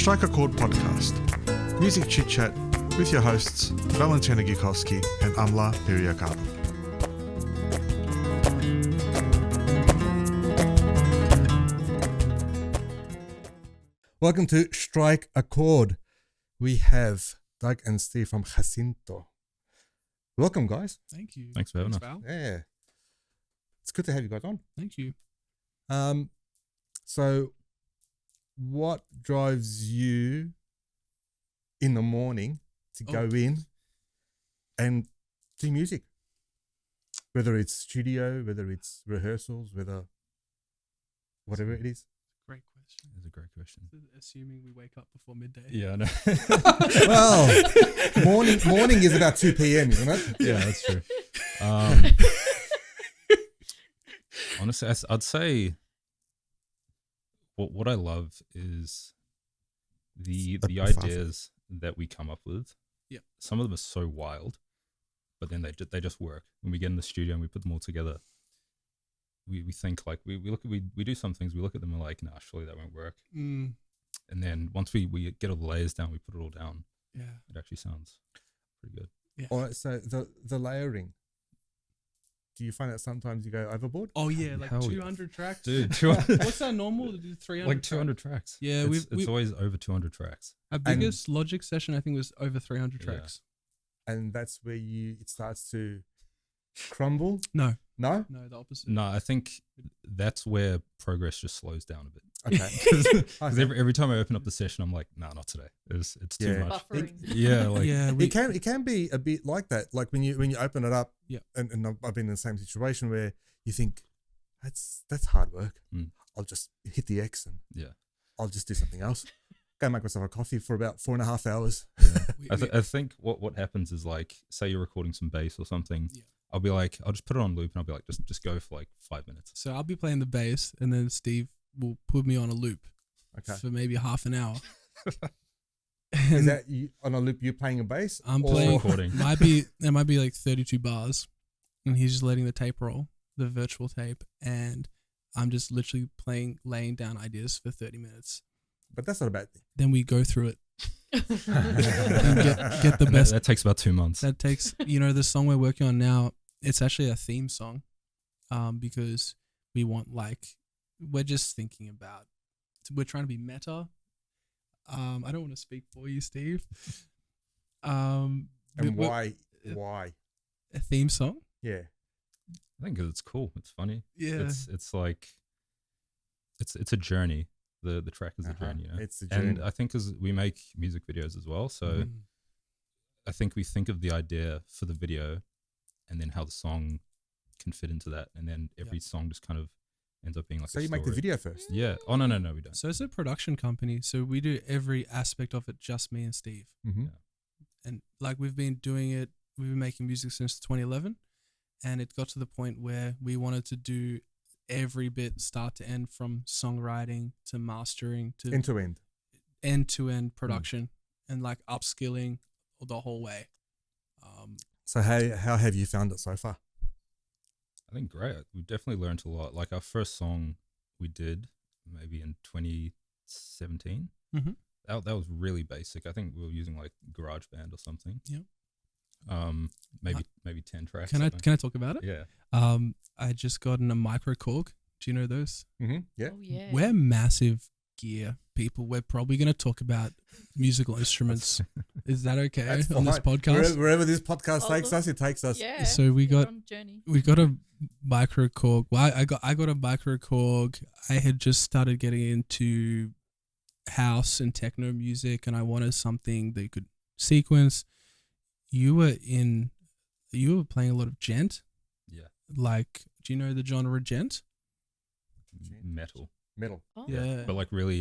Strike a Chord podcast. Music chit chat with your hosts Valentina Gukowski and Amla Piriakaba. Welcome to Strike a Chord. We have Doug and Steve from Jacinto. Welcome, guys. Thank you. Thanks for having us. Val. Yeah, it's good to have you guys on. Thank you. So what drives you in the morning to go in and do music? Whether it's studio, whether it's rehearsals, whatever it is. Great question. That's a great question. Assuming we wake up before midday. Yeah, I know. Well, morning is about 2 p.m, isn't it? Yeah, that's true. Honestly, I'd say what I love is the ideas that we come up with. Yeah. Some of them are so wild, but then they just work. When we get in the studio and we put them all together, we think like we do some things, we look at them and we're like, nah, surely that won't work. And then once we get all the layers down, we put it all down. Yeah. It actually sounds pretty good. Yeah. All right, so the layering. Do you find that sometimes you go overboard? Oh yeah, like Hell 200 tracks. Dude, 200, What's our normal? 300. like 200 tracks. Yeah, it's always over 200 tracks. Our biggest Logic session I think was over 300 Yeah. tracks. And that's where it starts to crumble? No, No? the opposite. No, I think that's where progress just slows down a bit. Okay. Because every time I open up the session, I'm like, nah, not today. It's too Yeah. much. Buffering. Yeah, like Yeah, It can be a bit like that. Like when you open it up, Yeah. and I've been in the same situation where you think that's hard work. Mm. I'll just hit the X and yeah. I'll just do something else. Go make myself a coffee for about 4.5 hours. I think what happens is like, say you're recording some bass or something. Yeah. I'll be like, I'll just put it on loop and I'll be like, just go for like 5 minutes. So I'll be playing the bass, and then Steve will put me on a loop Okay. for maybe half an hour. Is that you, on a loop? You're playing a bass? I'm or- playing. Recording. It might be like 32 bars, and he's just letting the tape roll, the virtual tape, and I'm just literally laying down ideas for 30 minutes. But that's not a bad thing. Then we go through it and get the best. That takes about 2 months. That takes, the song we're working on now, it's actually a theme song, because we want we're just thinking about, we're trying to be meta. I don't want to speak for you, Steve. And why? A theme song? Yeah. I think 'cause it's cool. It's funny. Yeah. It's like, it's a journey. The track is a journey, It's a journey. And I think as we make music videos as well, so Mm. I think we think of the idea for the video and then how the song can fit into that, and then every song just kind of ends up being like So a you make the story. video first? Yeah. Oh no, we don't. So it's a production company, so we do every aspect of it, just me and Steve. Mm-hmm. And we've been doing it, we've been making music since 2011, and it got to the point where we wanted to do every bit start to end, from songwriting to mastering to end-to-end production, and upskilling the whole way. So how have you found it so far? I think great. We definitely learned a lot. Like our first song we did maybe in 2017. Mm-hmm. That was really basic. I think we were using like GarageBand or something. Yeah. Maybe 10 tracks. Can I talk about it? Yeah. I just gotten a micro Korg. Do you know those? Mm-hmm. Yeah. Oh, yeah. We're massive gear people. We're probably going to talk about musical instruments. Is that okay That's on this fine. podcast? Wherever this podcast takes look. us, it takes us. Yeah. So we you're got on journey. a micro Korg. Well, I got a micro Korg. I had just started getting into house and techno music, and I wanted something that could sequence. You were playing a lot of gent. Yeah. Do you know the genre gent? Metal. Oh, Yeah. But like really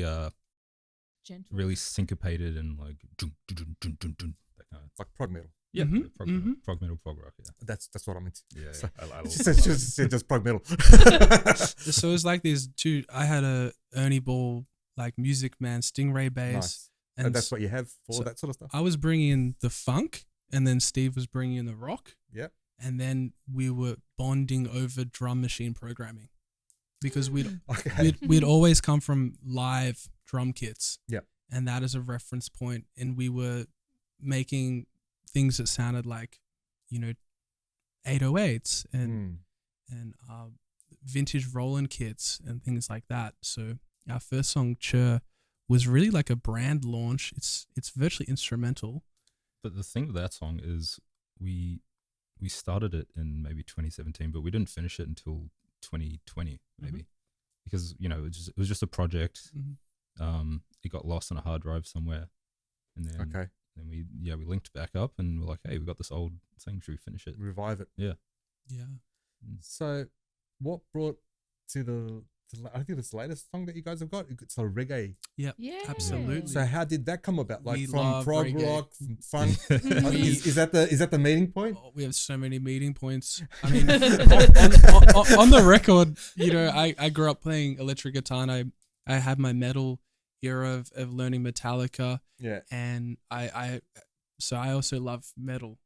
gentle. really syncopated and like dun, dun, dun, dun, dun, that kind of. Like prog metal. Yeah. Mhm, Prog mhm. metal, prog metal, prog rock. Yeah. That's what I meant. Yeah. So- I love She said just prog metal. So it's like these two. I had a Ernie Ball Music Man Stingray bass, Nice. and And that's what you have for so that sort of stuff. I was bringing in the funk, and then Steve was bringing in the rock. Yep. And then we were bonding over drum machine programming, because Okay. we'd always come from live drum kits. Yep. and that is a reference point. And we were making things that sounded like, 808s and vintage Roland kits and things like that. So our first song, Chur, was really like a brand launch. It's virtually instrumental. But the thing with that song is we started it in maybe 2017, but we didn't finish it until 2020 maybe, because it was just a project. It got lost on a hard drive somewhere, and then we linked back up and we're like, hey, we got this old thing, should we finish it? Revive it. Yeah. So, what brought to I think it's the latest song that you guys have got? It's a reggae. Yeah, absolutely. So how did that come about? Like We from love prog reggae. rock, from funk. Is that the meeting point? Oh, we have so many meeting points. I mean, on the record, I grew up playing electric guitar, and I had my metal era of learning Metallica. Yeah. And I also love metal,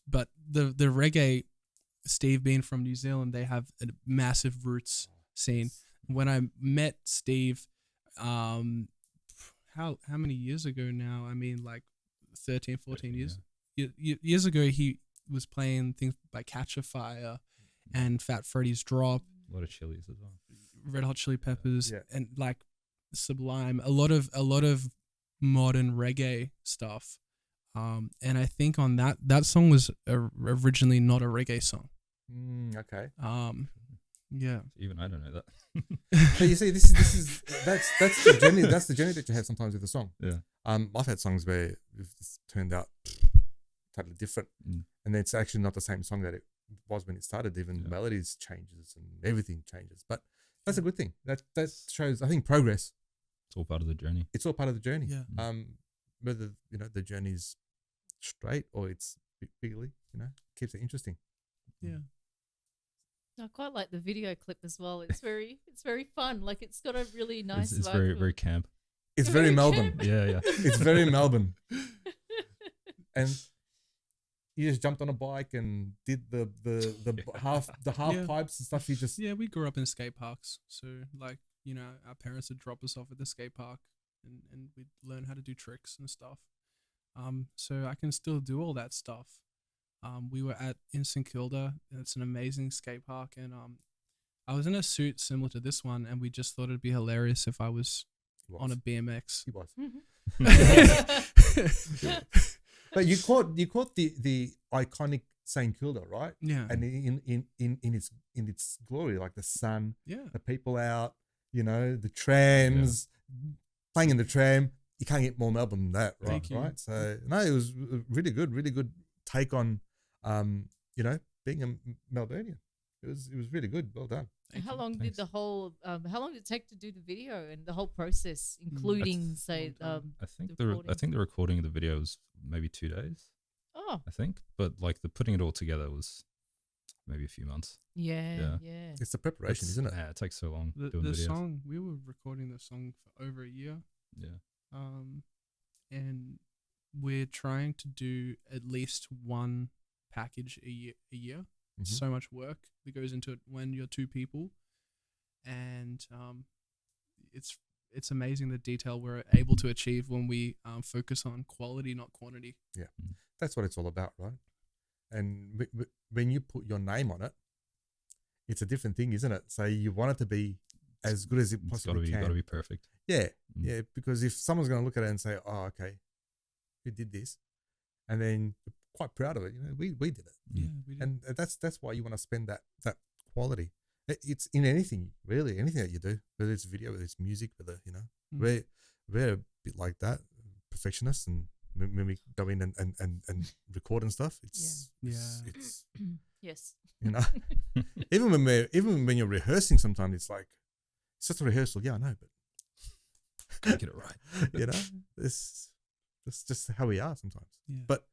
but the reggae, Steve being from New Zealand, they have a massive roots scene. When I met Steve, how many years ago now? I mean, like 13, 14 years. Years ago, he was playing things like Catch a Fire and Fat Freddy's Drop. A lot of Chili's as well. Red Hot Chili Peppers and like Sublime. A lot of modern reggae stuff. And I think on that song was originally not a reggae song. Okay. Yeah. Even I don't know that. But you see, that's the journey. That's the journey that you have sometimes with a song. Yeah. I've had songs where it's turned out totally different, and it's actually not the same song that it was when it started. Even the melodies changes and everything changes. But that's a good thing. That shows, I think, progress. It's all part of the journey. It's all part of the journey. Yeah. Whether the journey's straight or it's bigly, keeps it interesting. Yeah. I quite like the video clip as well. It's very fun. Like it's got a really nice It's vibe. very, very camp. It's very Melbourne. camp. Yeah. It's very Melbourne. And you just jumped on a bike and did the half pipes and stuff. You just we grew up in skate parks, so like our parents would drop us off at the skate park, and we'd learn how to do tricks and stuff. So I can still do all that stuff. We were in St Kilda. It's an amazing skate park, and I was in a suit similar to this one, and we just thought it'd be hilarious if I was on a BMX. He was. Mm-hmm. But you caught the iconic St Kilda, right? Yeah. And in its glory, like the sun, the people out, the trams, playing in the tram. You can't get more Melbourne than that, right? Thank you. Right. So no, it was really good take on, being a Melburnian. It was really good. Well done. How long Thanks. did how long did it take to do the video and the whole process, including I think the recording of the video was maybe 2 days. Oh. I think, but like the putting it all together was maybe a few months. Yeah. It's the preparation, isn't it? Yeah, it takes so long The doing videos. song, we were recording the song for over a year. Yeah. And we're trying to do at least one package a year. Mm-hmm. So much work that goes into it when you're two people, and it's amazing the detail we're able to achieve when we focus on quality, not quantity. Yeah, that's what it's all about, right? And when you put your name on it, it's a different thing, isn't it? So you want it to be as good as it possibly can. Got to be perfect. Yeah, yeah. Because if someone's going to look at it and say, "Oh, okay, who did this?" and then you're quite proud of it, we did it. Yeah, we did. And that's why you want to spend that quality. It's in anything, really, anything that you do, whether it's video, whether it's music, whether we're a bit like that, perfectionists, and when we go in and record and stuff, it's Yes. even when you're rehearsing, sometimes it's like it's just a rehearsal. Yeah, I know, but Gotta get it right. that's just how we are sometimes. Yeah. But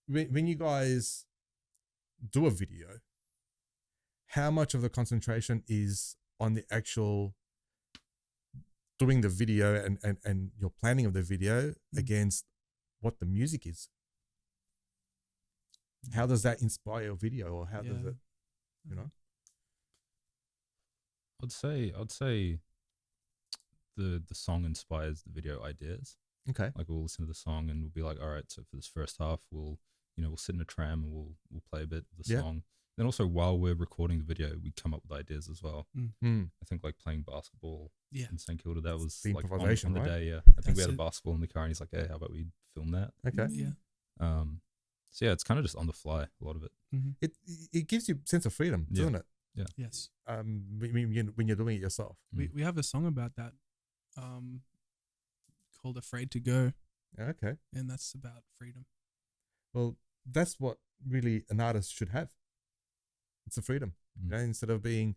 when you guys do a video, how much of the concentration is on the actual doing the video and your planning of the video against what the music is? How does that inspire your video, or how does it, I'd say the song inspires the video ideas. Okay. Like we'll listen to the song and we'll be like, all right, so for this first half, we'll sit in a tram and we'll play a bit of the Yeah. song. Then also while we're recording the video, we come up with ideas as well. Mm. I think like playing basketball Yeah. in St Kilda, that was the like improvisation, on the right? day. Yeah, I think That's we had a it. basketball in the car, and he's like, "Hey, how about we film that?" Okay. Yeah. So yeah, it's kind of just on the fly, a lot of it. It gives you a sense of freedom, Yeah. doesn't it? Yes. When you're doing it yourself. We have a song about that, called "Afraid to Go," Okay. and that's about freedom. Well, that's what really an artist should have. It's a freedom, you know, instead of being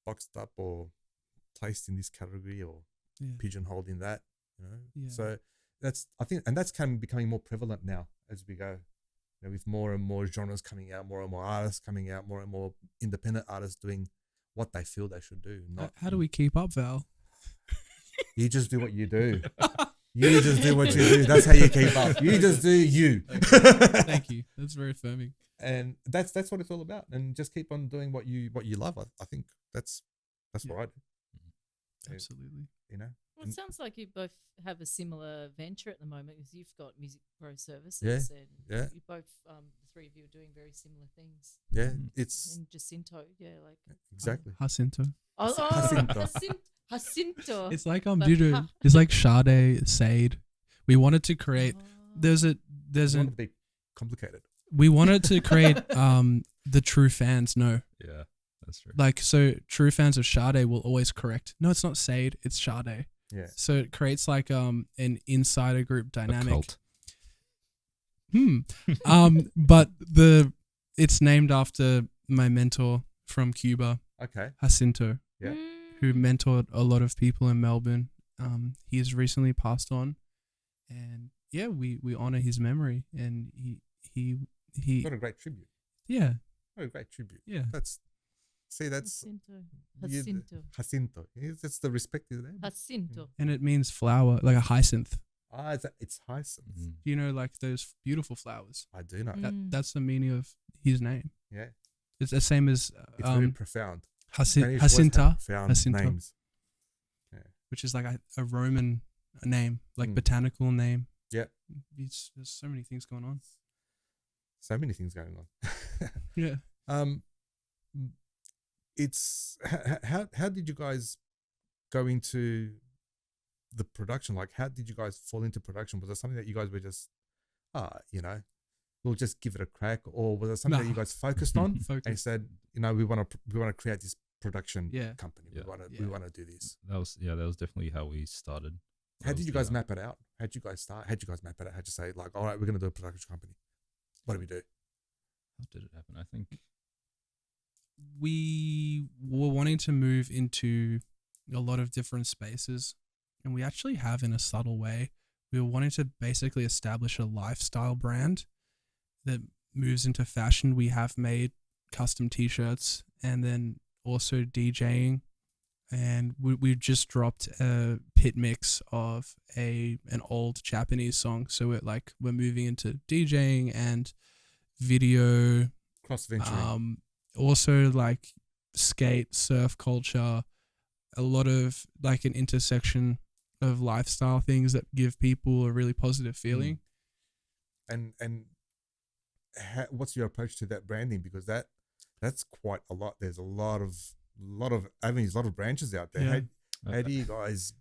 boxed up or placed in this category or Yeah. pigeonholed in that, you know. Yeah. So I think that's kind of becoming more prevalent now as we go, you know, with more and more genres coming out, more and more artists coming out, more and more independent artists doing what they feel they should do. Not How do we keep up, Val? you just do what you do. You just do what you do. That's how you keep up. You just do you. Thank you. That's very affirming. And that's what it's all about. And just keep on doing what you love. I think that's what I do. Absolutely. You know. Well, it sounds like you both have a similar venture at the moment because you've got Music Pro Services. Yeah, And yeah. You both, the three of you, are doing very similar things. Yeah, it's And Jacinto, like. exactly. Jacinto. Jacinto. Jacinto. It's like But it's like Sade, Sade. We wanted to create. There's It's a not to be complicated. we wanted to create the true fans know. Yeah, that's true. Like, so true fans of Sade will always correct. No, it's not Sade, it's Sade. Yeah. So it creates like an insider group A dynamic. cult. But it's named after my mentor from Cuba, Okay. Jacinto, Yeah. who mentored a lot of people in Melbourne. He has recently passed on, and yeah, we honor his memory, and he What a great tribute. yeah. What a great tribute. Yeah. That's Jacinto. you- Jacinto. Jacinto. It's the respect is there. Jacinto. And it means flower, like a hyacinth. It's hyacinth. Mhm. You know, like those beautiful flowers. I do know. That's the meaning of his name. Yeah. It's the same as It's very profound. Spanish always have Jacinta, profound Jacinto. names. which is like a Roman name, like Mm. botanical name. Yeah. There's so many things going on. So many things going on. Yeah. It's how did you guys go into the production? Like, how did you guys fall into production? Was it something that you guys were just, we'll just give it a crack, or was it something that you Nah. guys focused on and Focus. said, we want to create this production Yeah. company. Yeah. We want to do this. That was definitely how we started. How That did was you the, guys map it out? How did you guys start? How did you guys map it out? How'd you say, like, all right, we're going to do a production company? What do we do? How did it happen? I think We were wanting to move into a lot of different spaces, and we actually have in a subtle way. We were wanting to basically establish a lifestyle brand that moves into fashion. We have made custom t-shirts and then also DJing, and we just dropped a pit mix of an old Japanese song. So we're moving into DJing and video, Cross venturing. also like skate, surf culture, a lot of like an intersection of lifestyle things that give people a really positive feeling. And what's your approach to that branding? Because that's quite a lot. There's a lot of avenues, a lot of branches out there. Yeah. How do you guys?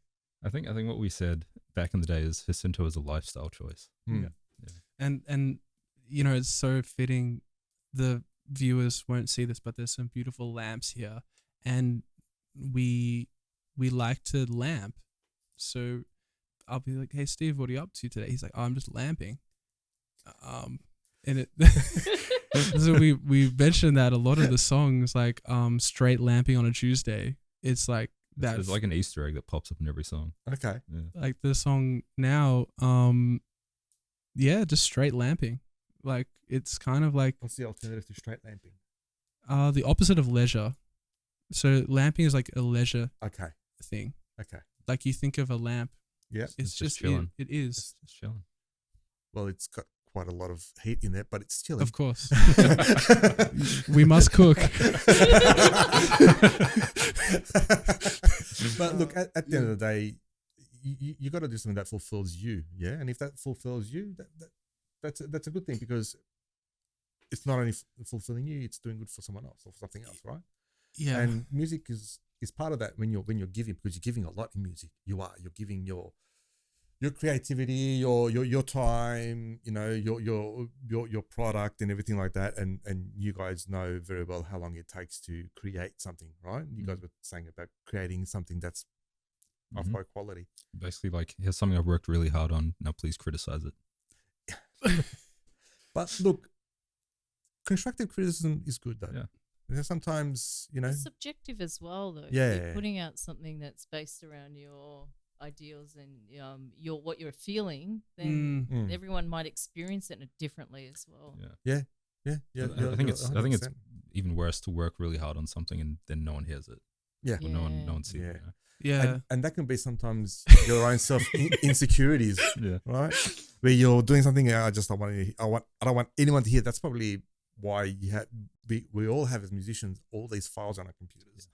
I think what we said back in the day is Jacinto is a lifestyle choice. Hmm. And you know, it's so fitting. The viewers won't see this, but there's some beautiful lamps here, and we like to lamp. So I'll be like, "Hey Steve, what are you up to today?" He's like, "Oh, I'm just lamping." And it so we mentioned that a lot of the songs, like straight lamping on a Tuesday, it's like that. It's like an Easter egg that pops up in every song. Okay. Yeah. Like the song now, just straight lamping. Like it's kind of like What's the alternative to straight lamping? the opposite of leisure. So lamping is like a leisure Okay. thing. Okay. Like you think of a lamp, Yeah. it's just chilling. it is. It's chilling. Well, it's got quite a lot of heat in there, but it's chili. Of course. We must cook. But look, at the end of the day, you got to do something that fulfills you, yeah. And if that fulfills you, that's a good thing, because it's not only fulfilling you, it's doing good for someone else or for something else, right? Yeah. And music is part of that when you're giving, because you're giving a lot in music. You're giving your creativity, your time, you know, your product and everything like that. And you guys know very well how long it takes to create something, right? You guys were saying about creating something that's of high quality. Basically, like, here's something I've worked really hard on. Now please criticize it. But look, constructive criticism is good though. Yeah. Because sometimes, you know, It's subjective as well, though. If Yeah. you're putting out something that's based around your ideals and what you're feeling, then everyone might experience it differently as well. Yeah. yeah. I think it's 100%. even worse to work really hard on something and then no one hears it. Yeah. Or no one sees Yeah. it. Yeah. And that can be sometimes your own self insecurities, Yeah. right? Where you're doing something, I don't want anyone to hear. That's probably why we all have as musicians all these files on our computers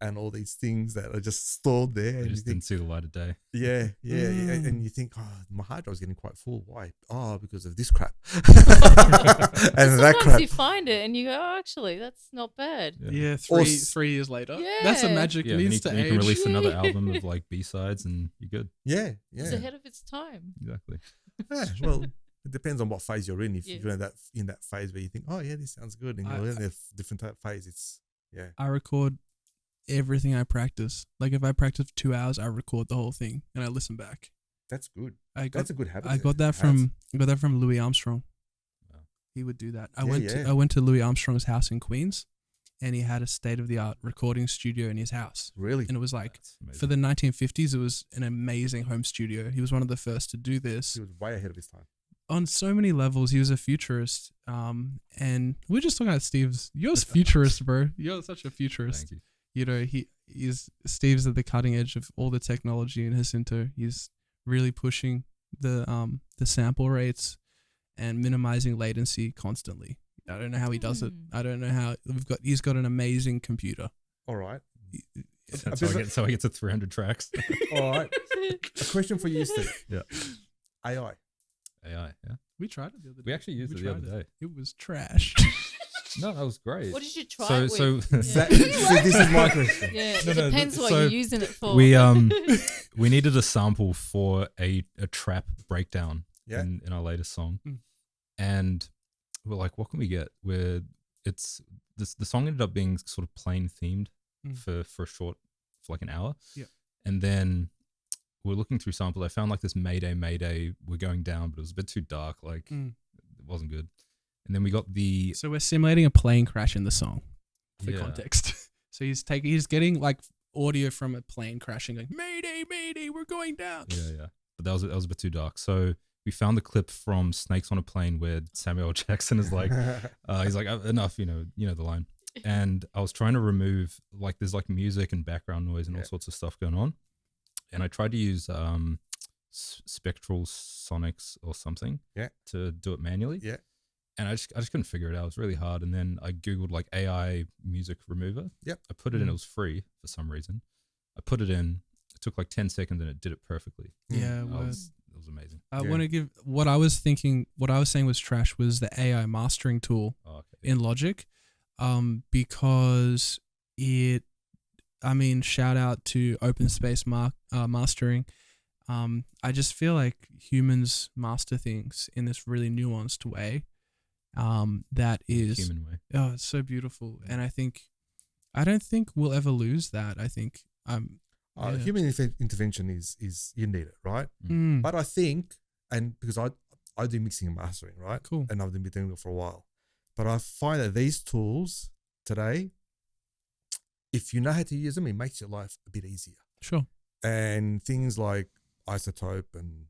and all these things that are just stored there. They And just didn't see the light of day. yeah. And you think, my hard drive's getting quite full. Why? Oh, because of this crap. And that Sometimes crap. you find it and you go, oh, actually, that's not bad. Yeah, Or 3 years later. Yeah. That's a magic Yeah, needs then to you age. can release another album of like B-sides and you're good. Yeah. It's ahead of its time. Exactly. Yeah, well, it depends on what phase you're in. If Yes. you're in that phase where you think, oh yeah, this sounds good, and you're in a different type of phase, it's I record everything I practice. Like if I practice for 2 hours, I record the whole thing and I listen back. that's good. I got That's a good habit. I got that from Louis Armstrong. Wow. He would do that. Yeah, I went to Louis Armstrong's house in Queens, and he had a state of the art recording studio in his house. Really. And it was like That's amazing. for the 1950s, it was an amazing home studio. He was one of the first to do this. He was way ahead of his time. On so many levels, he was a futurist. And we're just talking about Steve's. You're a futurist, bro. You're such a futurist. Thank you. You know, Steve's at the cutting edge of all the technology in Jacinto. He's really pushing the sample rates and minimizing latency constantly. I don't know how he does it. I don't know how he's got an amazing computer. All right. That's how I get to 300 tracks. All right. A question for you, Steve. Yeah. AI. AI, yeah. We tried it the other day. We actually used it the other day. It was trash. No, that was great. What did you try So- it so- with? See, this is my question. Yeah, No, it no, depends what so you're using it for. We needed a sample for a trap breakdown Yeah. in our latest song. Mm. And we're like, what can we get? The song ended up being sort of plain themed for for like an hour. Yeah. And then we're looking through samples. I found like this Mayday, we're going down, but it was a bit too dark. Like it wasn't good. And then we got the So we're simulating a plane crash in the song for Yeah. context. So he's getting like audio from a plane crashing, like Mayday, we're going down. Yeah. But that was a bit too dark. So we found the clip from Snakes on a Plane where Samuel L. Jackson is like, he's like, enough, you know the line. And I was trying to remove like there's like music and background noise and all sorts of stuff going on. And I tried to use Spectral Sonics or something to do it manually. Yeah. And I just couldn't figure it out. It was really hard. And then I Googled like AI music remover. Yep. I put it in. It was free for some reason. I put it in. It took like 10 seconds and it did it perfectly. Yeah, It was amazing. I want to give what I was saying was trash was the AI mastering tool in Logic, because shout out to Open Space Mastering. I just feel like humans master things in this really nuanced way. That is Human way. Oh, it's so beautiful, and I don't think we'll ever lose that. I think Human intervention is you need it, right? But I think, and because I do mixing and mastering, right? Cool. And I've been doing it for a while. But I find that these tools today, if you know how to use them, it makes your life a bit easier. Sure. And things like Isotope and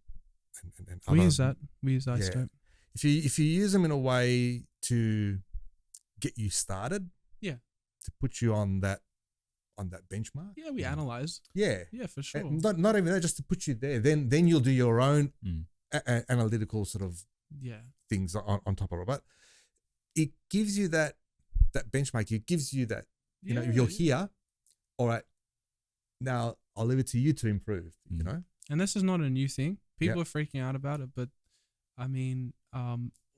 We other, use that. We use Isotope. If you use them in a way to get you started, to put you on that benchmark, Yeah, we analyze. yeah, For sure. and not even that, just to put you there. Then you'll do your own analytical sort of things on top of it. But it gives you that benchmark. It gives you that, you know, you're here. All right, now I'll leave it to you to improve, you know? And this is not a new thing. People are freaking out about it, but I mean,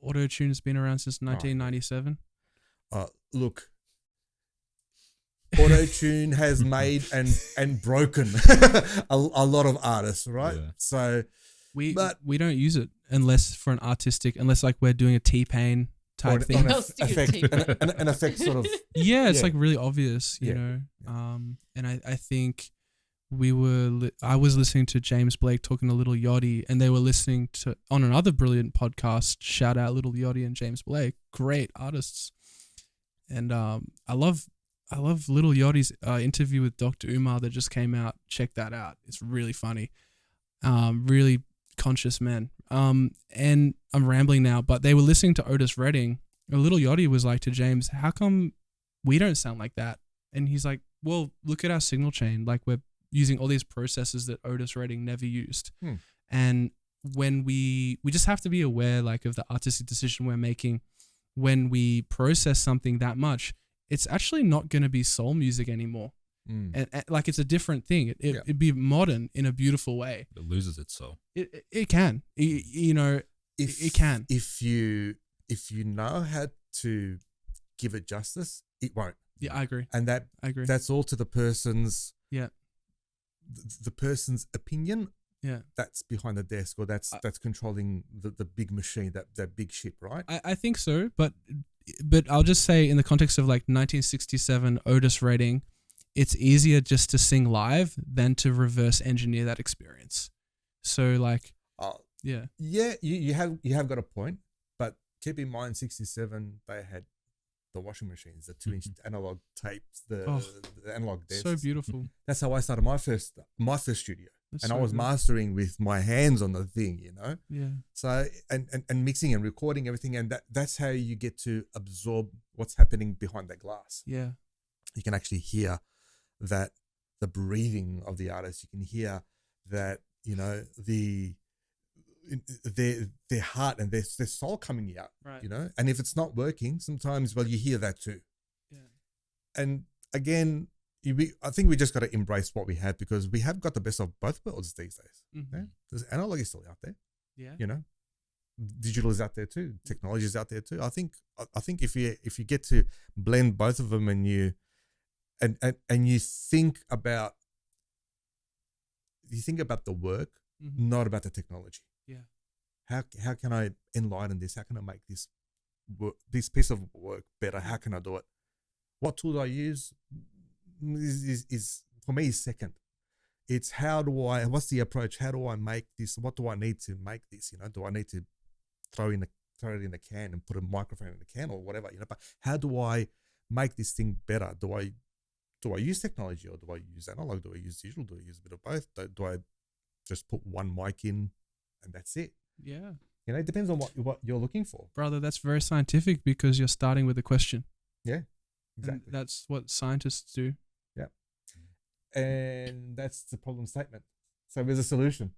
auto-tune's been around since 1997. Look, auto-tune has made and broken a lot of artists, right? Yeah. So we don't use it unless like we're doing a T-Pain type thing. An effect sort of. Yeah, it's like really obvious, you know. And I think I was listening to James Blake talking to Lil Yachty, and they were listening to on another brilliant podcast. Shout out Lil Yachty and James Blake, great artists. And I love Lil Yachty's interview with Dr. Umar that just came out. Check that out. It's really funny. Really conscious man. And I'm rambling now, but they were listening to Otis Redding. Lil Yachty was like to James, how come we don't sound like that? And he's like, well, look at our signal chain. Like, we're using all these processes that Otis Redding never used. And when we just have to be aware, like, of the artistic decision we're making when we process something that much. It's actually not going to be soul music anymore. And like, it's a different thing. It'd be modern in a beautiful way. It loses its soul. It can. You know, it can. If you know how to give it justice, it won't. Yeah, I agree. And I agree. That's all to the person's the person's opinion. Yeah, that's behind the desk, or that's controlling the big machine, that big ship, right? I think so, but I'll just say, in the context of like 1967 Otis Redding, it's easier just to sing live than to reverse engineer that experience. So like, you have got a point, but keep in mind, 67 they had the washing machines, the 2-inch analog tapes, the analog discs. So beautiful. That's how I started my first studio. That's and so I was mastering with my hands on the thing, you know? Yeah. So, and mixing and recording everything. And that's how you get to absorb what's happening behind that glass. Yeah. You can actually hear the breathing of the artist. You can hear that, you know, their heart and their soul coming out, right. You know? And if it's not working, sometimes, well, you hear that too. Yeah. And again, I think we just got to embrace what we have, because we have got the best of both worlds these days. Mm-hmm. Yeah? There's analog is still out there. Yeah. You know, digital is out there too. Technology is out there too. I think if you get to blend both of them, and you think about the work, not about the technology. Yeah. How can I enlighten this? How can I make this piece of work better? How can I do it? What tool do I use? Is for me is second. It's what's the approach? How do I make this? What do I need to make this? You know, do I need to throw it in the can and put a microphone in the can or whatever? You know, but how do I make this thing better? Do I use technology, or do I use analog? Do I use digital? Do I use a bit of both? Do I just put one mic in and that's it? Yeah. You know, it depends on what you're looking for. Brother, that's very scientific, because you're starting with a question. Yeah, exactly. And that's what scientists do. And that's the problem statement. So there's a solution,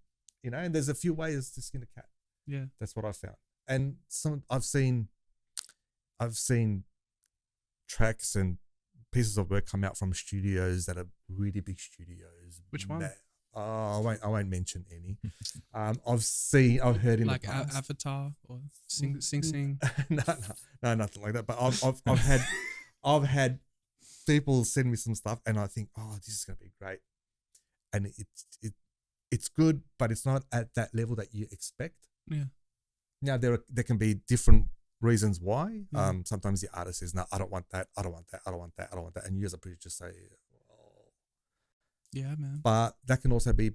you know, and there's a few ways to skin a cat. Yeah. That's what I found. And I've seen tracks and pieces of work come out from studios that are really big studios. Which one? I won't mention any. I've heard in like the past. Avatar or Sing Sing. No, nothing like that. But I've had people send me some stuff, and I think, oh, this is going to be great, and it's good, but it's not at that level that you expect. Yeah. Now there can be different reasons why. Sometimes the artist says, no, I don't want that, I don't want that, I don't want that, I don't want that, and you as a producer just say, oh. Yeah, man. But that can also be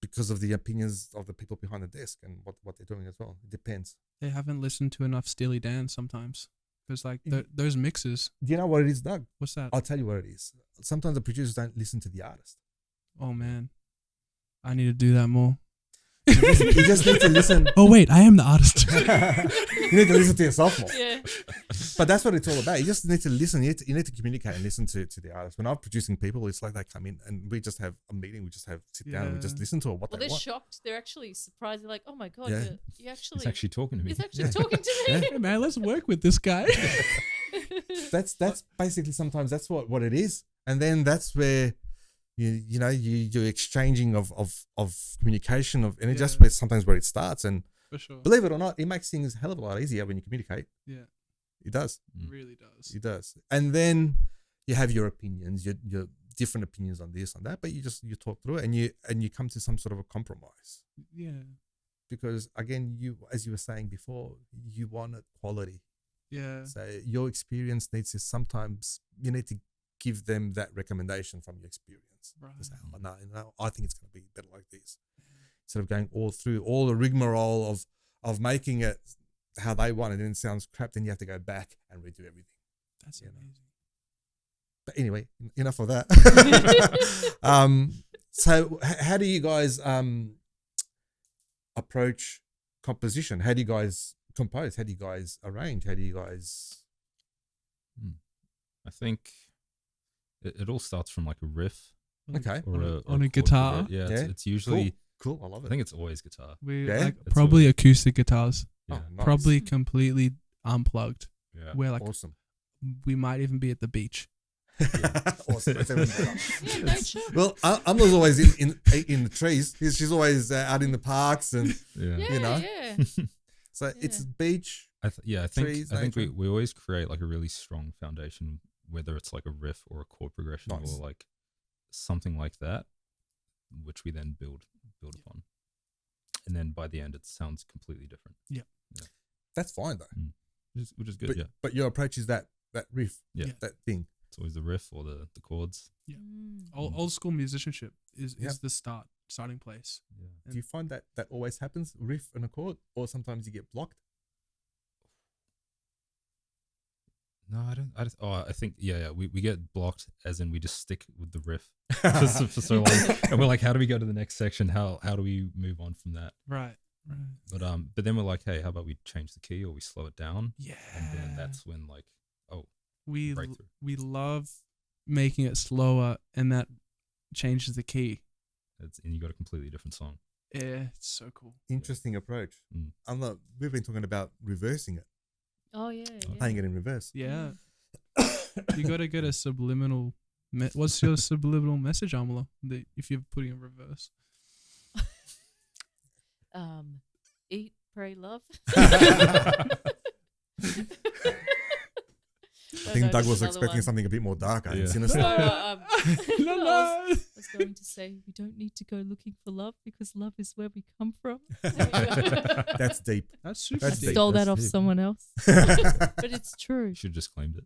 because of the opinions of the people behind the desk and what they're doing as well. It depends. They haven't listened to enough Steely Dan sometimes. Because like those mixes. Do you know what it is, Doug? What's that? I'll tell you what it is. Sometimes the producers don't listen to the artist. Oh man, I need to do that more. You just need to listen. Oh wait, I am the artist. You need to listen to yourself more. Yeah. But that's what it's all about. You just need to listen. You need to communicate and listen to the artist. When I'm producing people, it's like they come in and we just have a meeting. We just sit down and we just listen to what Well, they they're want. shocked. They're actually surprised. They're like, "Oh my god, Yeah. you actually, He's actually talking to me. he's actually talking to me." Hey man, let's work with this guy. That's basically sometimes that's what it is. And then that's where you're exchanging of communication and it's just where sometimes where it starts. And For sure. believe it or not, it makes things a hell of a lot easier when you communicate. Yeah, It does. it really does. It does. And then you have your opinions, your different opinions on this, on that, but you talk through it and you come to some sort of a compromise. Yeah, Because again, as you were saying before, you want quality. yeah, So your experience needs to sometimes you need to give them that recommendation from your experience. right. To say, oh, no, I think it's going to be better like this. Instead of going all through all the rigmarole of making it how they want it and then it sounds crap, then you have to go back and redo everything. That's amazing. But anyway, enough of that. So how do you guys approach composition? How do you guys compose? How do you guys arrange? How do you guys... I think it all starts from like a riff Okay. or on a chord guitar. progression. Yeah, Yeah. It's usually, Cool. I love I it. think it's always guitar. We Yeah? like It's probably always- acoustic guitars, Yeah. Oh, nice. probably completely unplugged. Yeah. Where like Awesome. we might even be at the beach. Awesome. That's even better. Yeah, nature. Well, Amla's always in the trees. She's always out in the parks, and Yeah. Yeah, you know. yeah. so it's Yeah. beach. I think Trees, I think nature. we always create like a really strong foundation, whether it's like a riff or a chord progression Nice. or like something like that, which we then build upon, and then by the end it sounds completely different. That's fine though. Which is good. But, Yeah, but your approach is that riff, Yeah. that thing. it's always the riff or the chords. Mm. Old school musicianship is Yep. the starting place. Yeah. Do you find that always happens, riff and a chord, or sometimes you get blocked? No, I don't. I think we get blocked as in we just stick with the riff for so long, and we're like, how do we go to the next section? How do we move on from that? Right. But then we're like, hey, how about we change the key or we slow it down? Yeah. And then that's when like, we breakthrough. we love making it slower, and that changes the key. and you got a completely different song. Yeah, it's so cool. Interesting approach. Mm. We've been talking about reversing it, Oh yeah. playing it in reverse. Yeah, you got to get a subliminal. What's your subliminal message, Amala? If you're putting a reverse. Eat, pray, love. I think Doug was expecting something a bit more darker and Yeah. sinister. No. I was going to say we don't need to go looking for love because love is where we come from. That's deep. That's super That's deep. deep. Stole that That's off deep. someone else, but it's true. You should have just claimed it.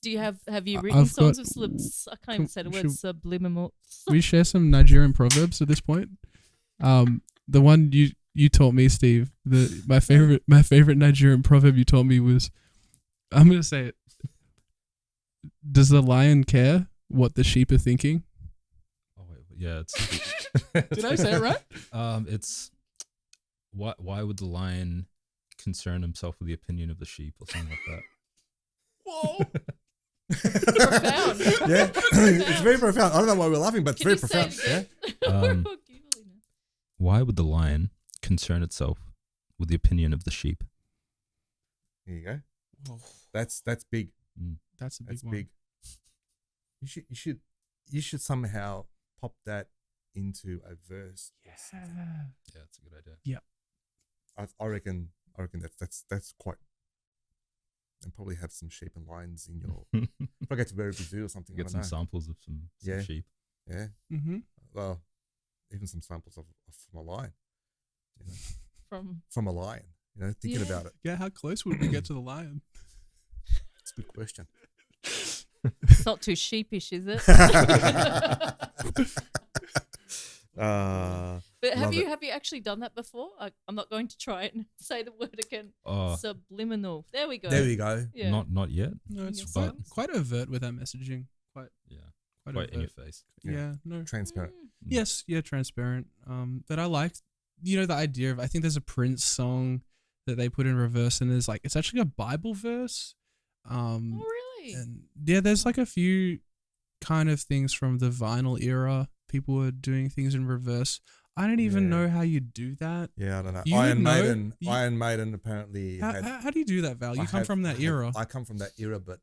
Do you have you I've written songs got- of I can't even say the word should- subliminal. We share some Nigerian proverbs at this point. The one you taught me, Steve. My favorite Nigerian proverb you taught me was, I'm gonna say it. Does the lion care what the sheep are thinking? Oh wait, yeah, it's. Did I say it right? It's why would the lion concern himself with the opinion of the sheep or something like that? Whoa. Profound. Yeah, it's very profound. I don't know why we're laughing, but it's Can very you say profound. it Yeah. again? Um, Why would the lion concern itself with the opinion of the sheep? Here you go. Whoa. That's big. That's a big That's one. big. You should somehow pop that into a verse. Yeah. Yeah, it's a good idea. I reckon that's quite. And probably have some sheep and lions in your. If I get to Berry Brazil or something, Get I some don't know. samples of some Yeah. sheep. Yeah. Mm-hmm. Well, even some samples of from a lion. You know, from a lion. You know, thinking Yeah. about it. Yeah, how close would we get to the lion? It's a good question. It's not too sheepish, is it? But have Love you it. have you actually done that before? I'm not going to try it and say the word again. Oh, Subliminal. There we go. There we go. Yeah. not yet. No, it's Yes. quite, quite overt with that messaging. Yeah, Quite quite in your overt. face. Yeah, no. Transparent. Mm. Yes, yeah, transparent. But I like the idea of, I think there's a Prince song that they put in reverse, and there's like, it's actually a Bible verse. Oh, really? And yeah, there's like a few kind of things from the vinyl era. People were doing things in reverse. I don't even know how you do that. Yeah, I don't know. You would Iron know. Maiden. Iron Maiden apparently had. How do you do that, Val? You come from that era. I come from that era, but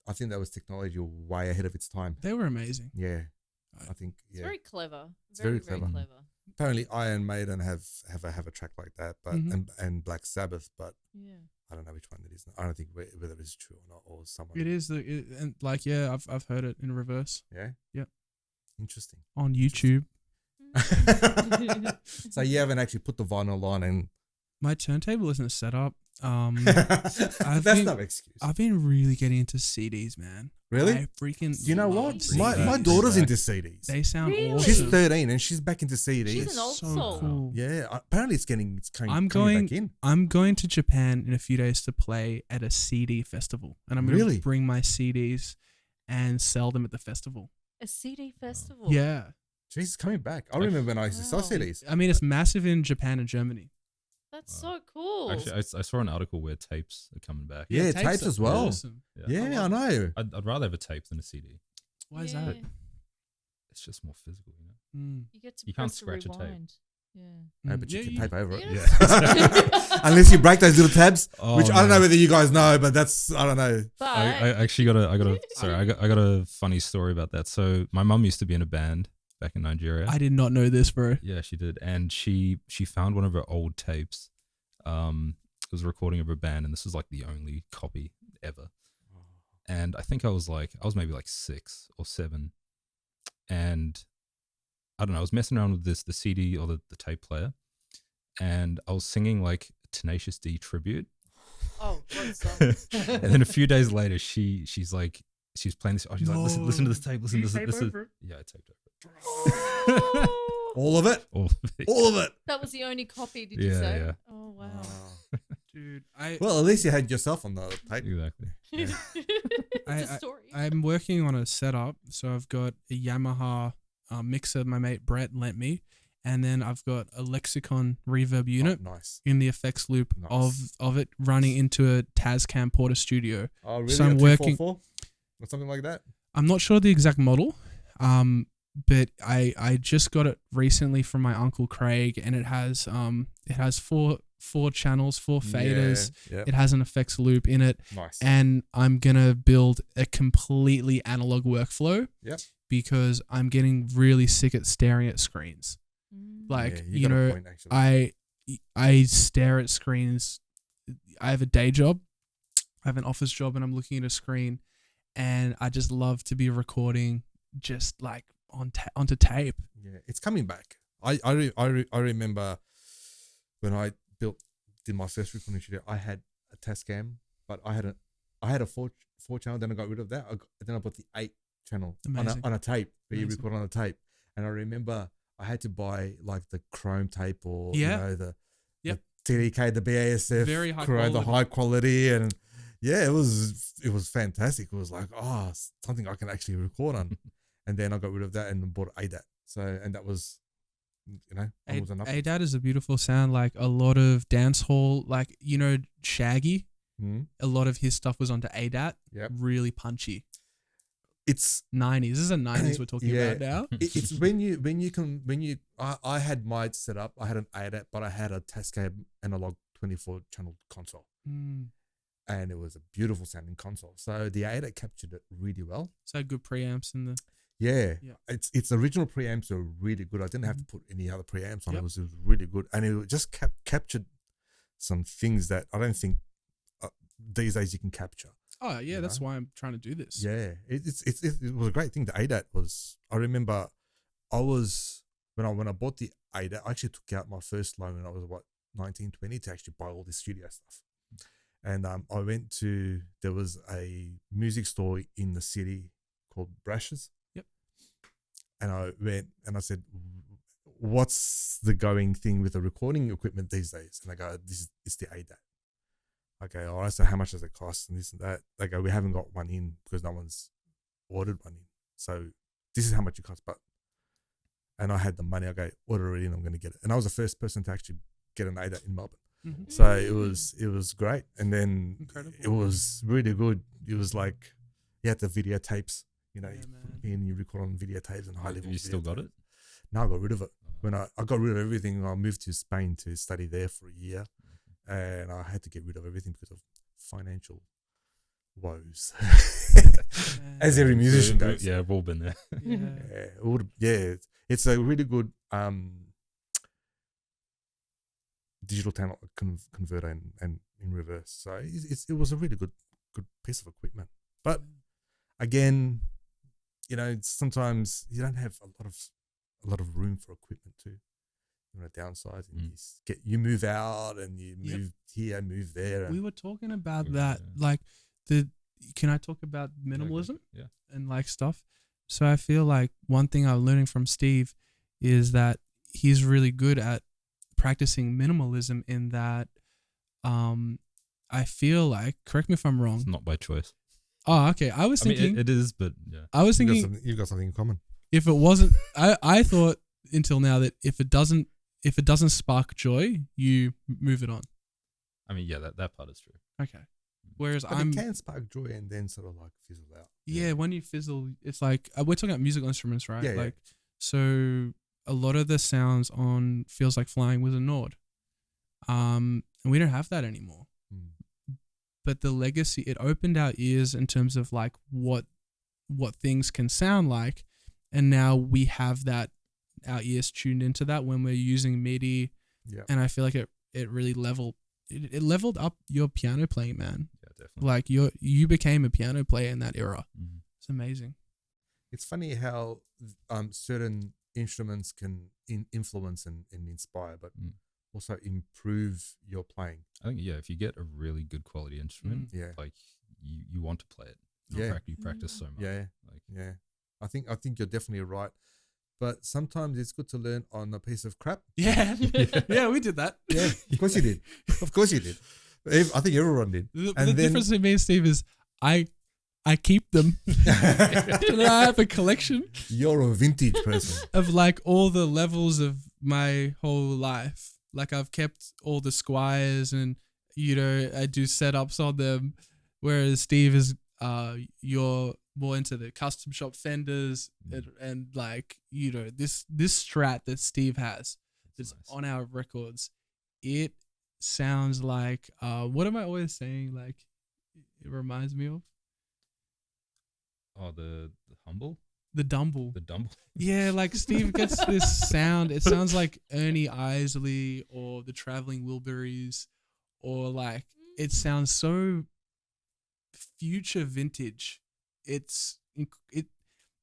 I think that was technology way ahead of its time. They were amazing. Yeah, I think. It's Yeah, very clever. It's very Very clever. clever. apparently Iron Maiden have a track like that, but and Black Sabbath, but Yeah. I don't know which one it is. I don't think whether it's true or not, or someone. It is and like I've heard it in reverse. Yeah. Yep. Interesting. On YouTube. So you haven't actually put the vinyl on, and My turntable isn't set up. that's no excuse. I've been really getting into CDs, man. Really? I freaking You know love what? CDs. My daughter's into CDs. They sound Really? awesome. She's 13 and she's back into CDs. She's an old so soul. cool. Yeah, apparently it's coming I'm back in. I'm going to Japan in a few days to play at a CD festival, and I'm going Really? to bring my CDs and sell them at the festival. A CD festival. Yeah, She's coming back. I remember when I used to sell Wow. CDs. I mean it's massive in Japan and Germany. That's so cool. Actually, I saw an article where tapes are coming back. Yeah, tapes are as well. Awesome. Yeah, I know. I'd rather have a tape than a CD. Why is that? It's just more physical, you know. Mm. You get to You can't press scratch a tape. rewind. Yeah. No, but you can tape over it. Yeah. Unless you break those little tabs, Oh, which I don't no. know whether you guys know, but that's, I don't know. But I actually got a funny story about that. So my mum used to be in a band back in Nigeria. I did not know this, bro. Yeah, she did, and she found one of her old tapes. It was a recording of her band, and this was like the only copy ever. And I think I was maybe like 6 or 7, and I don't know, I was messing around with the CD or the tape player, and I was singing like Tenacious D tribute. oh, what song? And then a few days later, she's playing this. Oh, she's like, listen to this tape. Listen to this. Yeah, I taped over it. All of it? All of it. All of it. That was the only copy, did you Yeah, say? yeah. Oh, wow. Dude, Well, at least you had yourself on the tape. Exactly. It's a story. I'm working on a setup, so I've got a Yamaha mixer my mate Brett lent me, and then I've got a Lexicon reverb unit Oh, nice. in the effects loop Nice. of it running into a Tascam Porter Studio. Oh, really? So I'm A working. 244? Or something like that? I'm not sure the exact model, but I just got it recently from my uncle Craig, and it has four channels, 4 faders. Yeah. It has an effects loop in it, Nice. and I'm gonna build a completely analog workflow. Yep. Because I'm getting really sick at staring at screens. Mm. Like, Yeah, you got a know, point, actually. I stare at screens. I have a day job. I have an office job, and I'm looking at a screen, and I just love to be recording just like onto tape. Yeah, it's coming back. I remember when I did my first recording studio. I had a Tascam, but I had a four channel. Then I got rid of that. Then I bought the 8 channel Amazing. on a tape. Where you Amazing. record on a tape. And I remember I had to buy like the Chrome tape or Yeah. the Yep. TDK, the BASF, Very high Chrome, the quality. high quality, and yeah, it was fantastic. It was like, something I can actually record on. And then I got rid of that and bought ADAT. So, and that was, almost enough. ADAT is a beautiful sound. Like a lot of dance hall, like, you know, Shaggy, Mhm. a lot of his stuff was onto ADAT. Yep. Really punchy. It's 90s. This is a 90s we're talking Yeah. about now. it's I had my setup. I had an ADAT, but I had a Tascam analog 24 channel console, Mm. and it was a beautiful sounding console. So the ADAT captured it really well. So good preamps in the. Yeah, Yeah. its original preamps were really good. I didn't have to put any other preamps on. Yep. It was really good, and it just captured some things that I don't think these days you can capture. Oh yeah, You that's know? why I'm trying to do this. Yeah, it was a great thing. The ADAT was. I remember, when I bought the ADAT, I actually took out my first loan when I was 19, 20 to actually buy all this studio stuff. And I went to, there was a music store in the city called Brash's. Yep. And I went and I said, "What's the going thing with the recording equipment these days?" And they go, "It's the ADAT." Okay, all right, so how much does it cost and this and that? They go, "We haven't got one in because no one's ordered one in. So this is how much it costs." But and I had the money. I go, order it in, I'm going to get it. And I was the first person to actually get an ADA in Melbourne. Mhm. So it was great. And then Incredible. it was really good. It was like, you had the videotapes, you know, Yeah, you man. put in, you record on videotapes and high level. Have you still got it? No, I got rid of it. When I got rid of everything, I moved to Spain to study there for a year, and I had to get rid of everything because of financial woes, as every musician goes. Yeah, we've all been there. Yeah. It's a really good digital channel converter and in reverse. So it was a really good piece of equipment. But again, you know, sometimes you don't have a lot of room for equipment too. You want to downsize and you move out and you move here, move there. And We were talking about that, like can I talk about minimalism Yeah. and like stuff? So I feel like one thing I'm learning from Steve is that he's really good at practicing minimalism in that I feel like, correct me if I'm wrong. It's not by choice. Oh, okay. I was thinking mean, it is, but yeah. I was thinking you've got something in common. if it wasn't I thought until now that if it doesn't spark joy, you move it on. I mean, yeah, that part is true. Okay. Whereas But I'm it can spark joy and then sort of like fizzle out. yeah, when you fizzle, it's like we're talking about musical instruments, right? Yeah, yeah. Like so a lot of the sounds on Feels Like Flying was ignored. And we don't have that anymore. But the legacy, it opened our ears in terms of like what things can sound like, and now we have that, our ears tuned into that when we're using MIDI. Yeah. And I feel like it really leveled up your piano playing, man. Yeah, definitely. Like you became a piano player in that era. Mhm. It's amazing. It's funny how certain instruments can influence and inspire, but also improve your playing. I think, yeah, if you get a really good quality instrument, Yeah. like you want to play it. Yeah. You practice so much. Yeah. Like, Yeah. I think you're definitely right. But sometimes it's good to learn on a piece of crap. Yeah. Yeah, we did that. Yeah, of course you did. Of course you did. I think everyone did. The difference between me and Steve is I keep them. And I have a collection You're a vintage person. of like all the levels of my whole life. Like I've kept all the Squires and, you know, I do setups on them. Whereas Steve is, you're more into the custom shop Fenders and like, you know, this Strat that Steve has that's nice. on our records. It sounds like, what am I always saying? Like, it reminds me of the humble, the Dumble. the dumble. Yeah, like Steve gets this sound. It sounds like Ernie Isley or the Traveling Wilburys, or like it sounds so future vintage.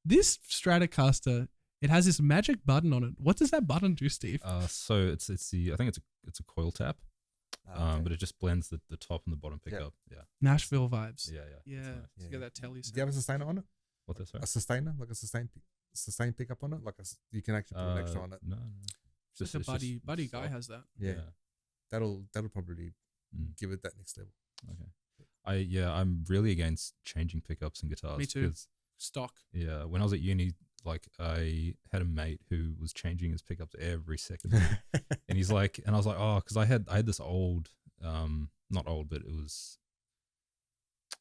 This Stratocaster, it has this magic button on it. What does that button do, Steve? So it's I think it's a coil tap. But it just blends the top and the bottom pickup. Yeah. Nashville vibes. Yeah. Yeah, It's nice. to get that telly Do you have a sound. sustainer on it? What that's right? A sustainer, like a sustain pickup on it, like you can actually put an extra on it. No. Just a buddy guy has that. Yeah, that'll probably give it that next level. Okay. I'm really against changing pickups and guitars. Me too. 'Cause, Stock. yeah, when I was at uni, like I had a mate who was changing his pickups every second, and he's like, and I was like, oh, because I had this old, not old, but it was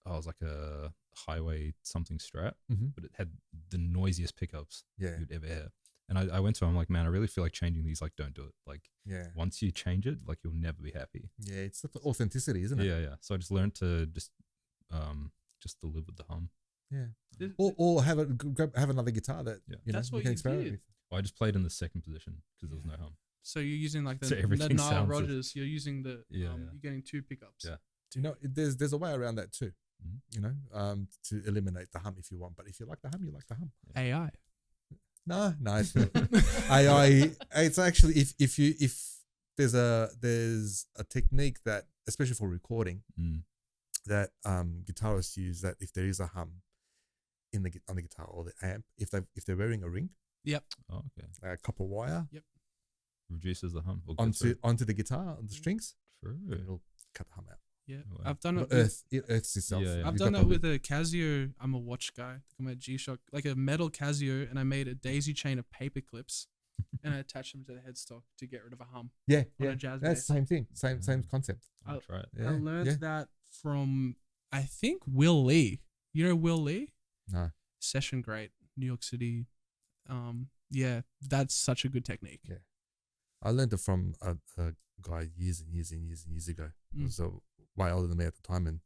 like a highway something Strat, but it had the noisiest pickups you'd ever hear. And I went to him, I'm like, man, I really feel like changing these. Like, don't do it. Like, once you change it, like you'll never be happy. Yeah, it's the authenticity, isn't it? Yeah. So I just learned to just to live with the hum. Yeah. Or have another guitar that you know, That's you what can you experiment did. with. Well, I just played in the second position because there was no hum. So you're using like So the everything Nile sounds Rodgers. You're using the Yeah. you're getting two pickups. Yeah. You know, there's a way around that too. You know, to eliminate the hum if you want. But if you like the hum, you like the hum. AI. No, it's not. AI. It's actually if there's a technique that, especially for recording, that guitarists use, that if there is a hum on the guitar or the amp, if they're wearing a ring, Yep. Oh, okay. a copper wire, Reduces the hum. Or gets onto the guitar, on the strings, True. it'll cut the hum out. Yeah. Oh, wow. I've done it. It earths itself. Yeah, yeah. I've You've done got that the- with a Casio. I'm a watch guy. I'm a G-Shock, like a metal Casio, and I made a daisy chain of paper clips and I attach them to the headstock to get rid of a hum. Yeah, On yeah. a jazz That's bass. the same thing. Same concept. I'll try it. Yeah, I learned yeah. that from, I think, Will Lee. You know Will Lee? No. Session great, New York City. Yeah, that's such a good technique. Yeah. I learned it from a guy years ago. He was way older than me at the time, and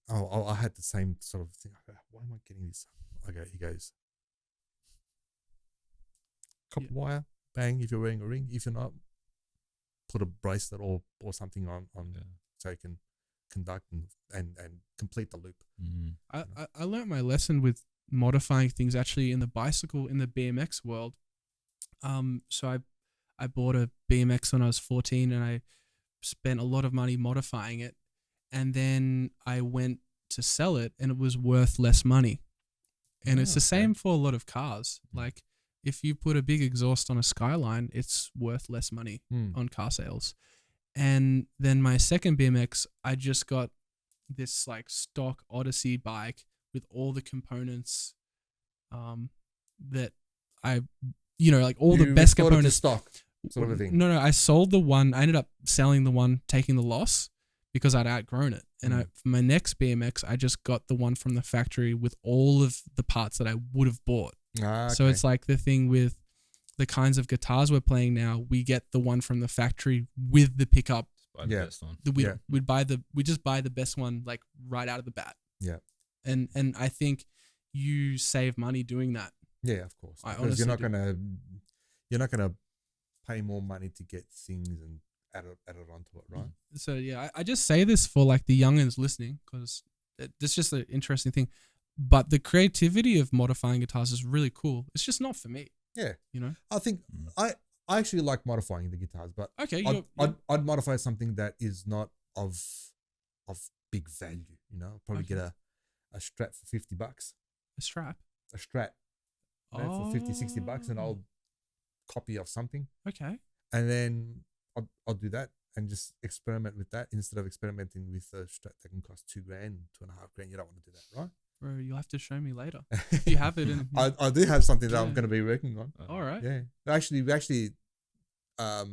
I had the same sort of thing. Why am I getting this? Okay, he goes, copper wire, bang. If you're wearing a ring, if you're not, put a bracelet or something on so you can conduct and complete the loop. I learned my lesson with modifying things actually in the BMX world. So I bought a BMX when I was 14 and I spent a lot of money modifying it, and then I went to sell it and it was worth less money. And it's the same for a lot of cars. Like if you put a big exhaust on a Skyline, it's worth less money on car sales. And then my second BMX, I just got this like stock Odyssey bike with all the components that I, like all the best components. Stock sort of a thing. No, I sold the one. I ended up selling the one, taking the loss because I'd outgrown it. And for my next BMX, I just got the one from the factory with all of the parts that I would have bought. Okay. So it's like the thing with the kinds of guitars we're playing now. We get the one from the factory with the pickup. Buy the best one. We just buy the best one like right out of the bat. Yeah. And I think you save money doing that. Yeah, of course. Because you're not gonna pay more money to get things and add it onto it, right? So yeah, I just say this for like the youngins listening because it's just an interesting thing. But the creativity of modifying guitars is really cool. It's just not for me. Yeah, I think I actually like modifying the guitars, but okay, I'd modify something that is not of big value. Probably get a Strat for $50. A strap. A Strat. For 50, $60, an old copy of something. Okay. And then I'll do that and just experiment with that instead of experimenting with a Strat that can cost $2,000, $2,500. You don't want to do that, right? Bro, you'll have to show me later. If you have it. I do have something that I'm going to be working on. All right. Yeah. Actually, I'll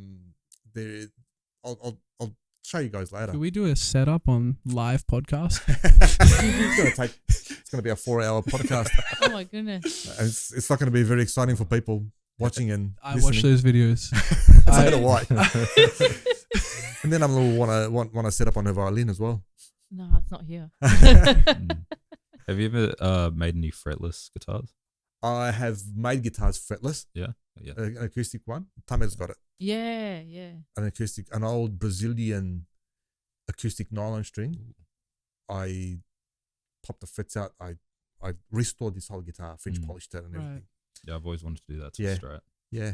show you guys later. Can we do a setup on live podcast? It's going to be a 4-hour podcast. Oh my goodness. It's not going to be very exciting for people watching and I listening. watch those videos. I don't know why. And then I'm going to want to set up on her violin as well. No, it's not here. Have you ever made any fretless guitars? I have made guitars fretless. Yeah. An acoustic one. Tamer's got it. Yeah. An old Brazilian acoustic nylon string. I popped the frets out. I restored this whole guitar, French polished it and everything. Yeah, I've always wanted to do that to Strat. Yeah.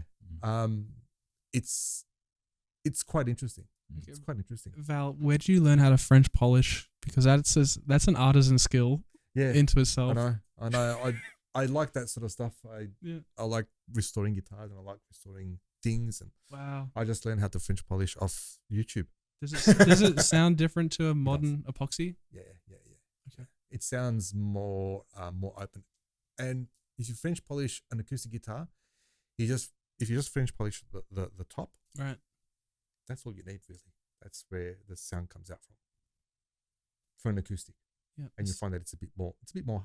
It's quite interesting. Okay. It's quite interesting. Val, where did you learn how to French polish? Because that's an artisan skill into itself. I know. I like that sort of stuff. I like restoring guitars and I like restoring things. And wow. I just learned how to French polish off YouTube. Does it sound different to a modern epoxy? Yeah. Okay. It sounds more open. And if you French polish an acoustic guitar, if you just French polish the top, right, that's all you need really. That's where the sound comes out from. For an acoustic. Yeah. And you find that it's a bit more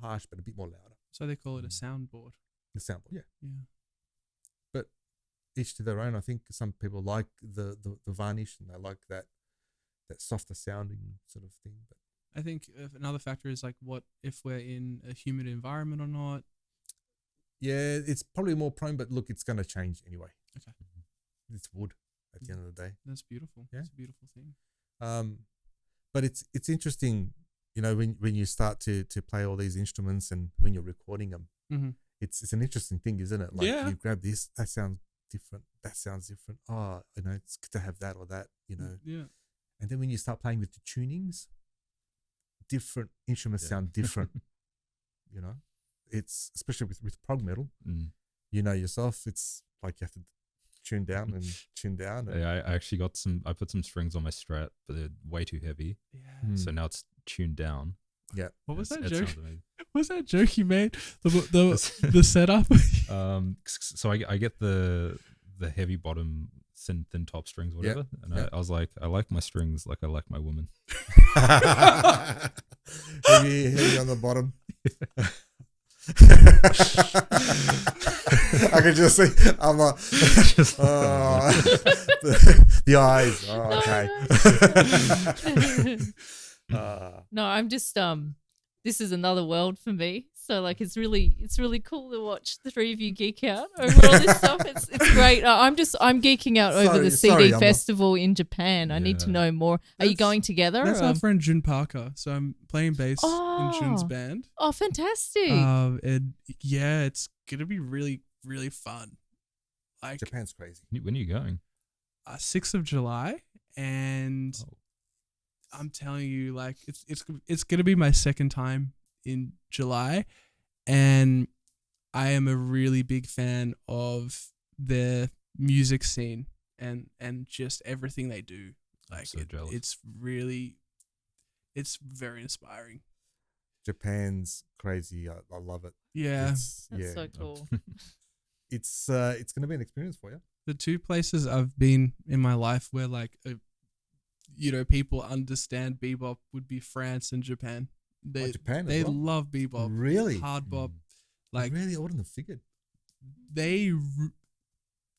harsh, but a bit more louder. So they call it a soundboard. The soundboard, yeah. Yeah. But each to their own. I think some people like the varnish and they like that softer sounding sort of thing. But I think another factor is like what if we're in a humid environment or not. Yeah, it's probably more prone, but look, it's going to change anyway. Okay. It's wood at the end of the day. That's beautiful. Yeah. It's a beautiful thing. But it's interesting, when you start to play all these instruments and when you're recording them, it's an interesting thing, isn't it? Like you grab this, that sounds different. That sounds different. Oh, it's good to have that or that, Yeah. And then when you start playing with the tunings, different instruments sound different. It's especially with prog metal. Yourself, it's like you have to tune down and tune down. And Yeah, I actually got I put some strings on my Strat, but they're way too heavy. Yeah. So now it's tuned down. What was that It joke? sounds amazing. What's that joke you made? The setup. So I get the heavy bottom, thin top strings, whatever. And I was like, I like my strings like I like my woman. heavy on the bottom. I can just see. I'm like, the eyes. Oh, okay. No, I'm just this is another world for me. So like it's really cool to watch the three of you geek out over all this stuff. It's great. I'm geeking out over the CD festival in Japan. I need to know more. Are you going together? That's our friend Jun Parker. So I'm playing bass in Jun's band. Oh, fantastic! And yeah, it's gonna be really, really fun. Like Japan's crazy. When are you going? 6th of July, and I'm telling you, like it's gonna be my second time in July, and I am a really big fan of their music scene and just everything they do. Like it's very inspiring. Japan's crazy. I love it. Yeah, that's so cool. It's going to be an experience for you. The two places I've been in my life where like people understand bebop would be France and Japan. Japan they as well? love bebop, really hard bop. Like really, I wouldn't have figured. They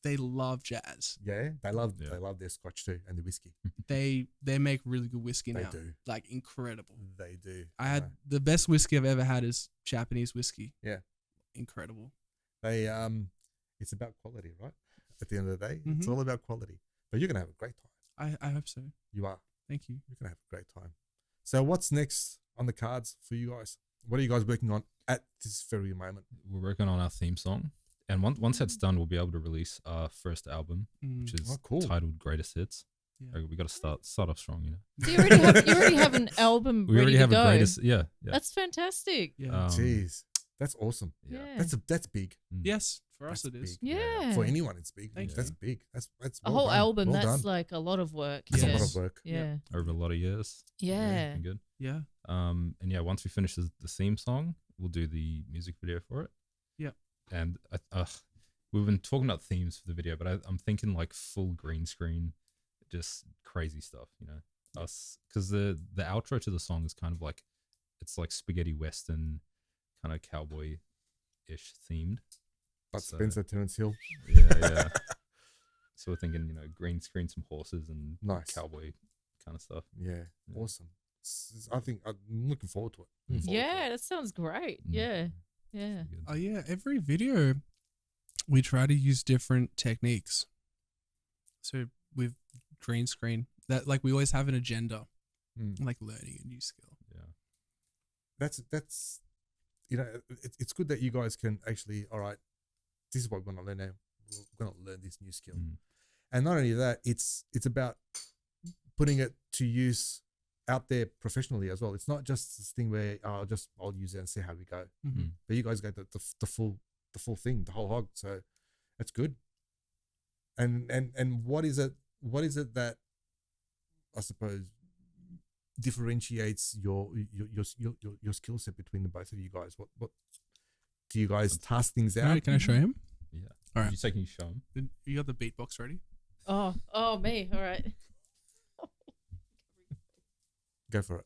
love jazz. Yeah, they love their scotch too and the whiskey. They make really good whiskey now. They do, like incredible. They do. I had the best whiskey I've ever had is Japanese whiskey. Yeah, incredible. They it's about quality, right? At the end of the day, it's all about quality. But you're gonna have a great time. I hope so. You are. Thank you. You're gonna have a great time. So what's next on the cards for you guys? What are you guys working on at this very moment? We're working on our theme song, and once that's done, we'll be able to release our first album, which is titled Greatest Hits. Yeah. We got to start off strong, So you already have an album. We already have a greatest. Yeah. That's fantastic. Yeah. Jeez, that's awesome. Yeah. That's big. Yes, for us it is. Big. Yeah. For anyone, it's big. Thank That's you. big. That's a whole album. Well that's done. like a lot of work. That's Yeah. a lot of work. Yeah. Over a lot of years. Yeah. Been good. Yeah. And yeah, once we finish the theme song, we'll do the music video for it. Yeah. And we've been talking about themes for the video, but I'm thinking like full green screen, just crazy stuff, because the outro to the song is kind of like, it's like spaghetti western, kind of cowboy-ish themed. But Spencer Terence Hill. Yeah. So we're thinking, green screen, some horses and cowboy kind of stuff. Yeah. Awesome. I think I'm looking forward to it. Yeah, that sounds great. Yeah. Yeah. Oh yeah, every video we try to use different techniques. So with green screen, that like we always have an agenda, like learning a new skill. Yeah. That's it's good that you guys can actually, all right, this is what we're going to learn now. We're going to learn this new skill. And not only that, it's about putting it to use out there professionally as well. It's not just this thing where I'll use it and see how we go. But you guys go the full thing, the whole hog. So that's good. And what is it that I suppose differentiates your skill set between the both of you guys? What do you guys task things out? Right, can I show him? Yeah. All right. Can you show him? You got the beatbox ready? Oh, me. All right. Go for it.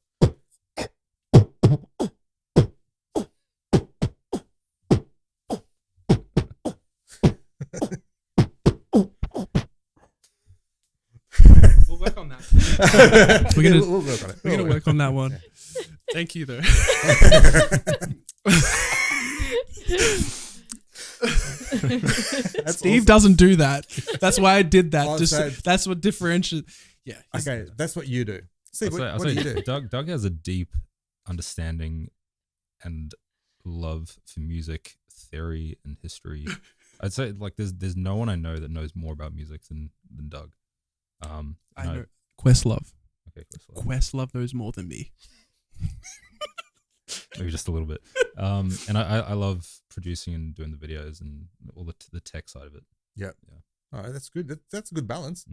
We'll work on that. We'll work on it. We're gonna work on that one. Thank you, though. Steve doesn't do that. That's why I did that. That's what differentiates. Yeah. Okay, that's what you do. Steve, what do you do? Doug has a deep understanding and love for music theory and history. I'd say like there's no one I know that knows more about music than Doug. I know Questlove. Okay, Questlove knows more than me. Maybe just a little bit. And I love producing and doing the videos and all the tech side of it. Yeah. All right, that's good. That's a good balance.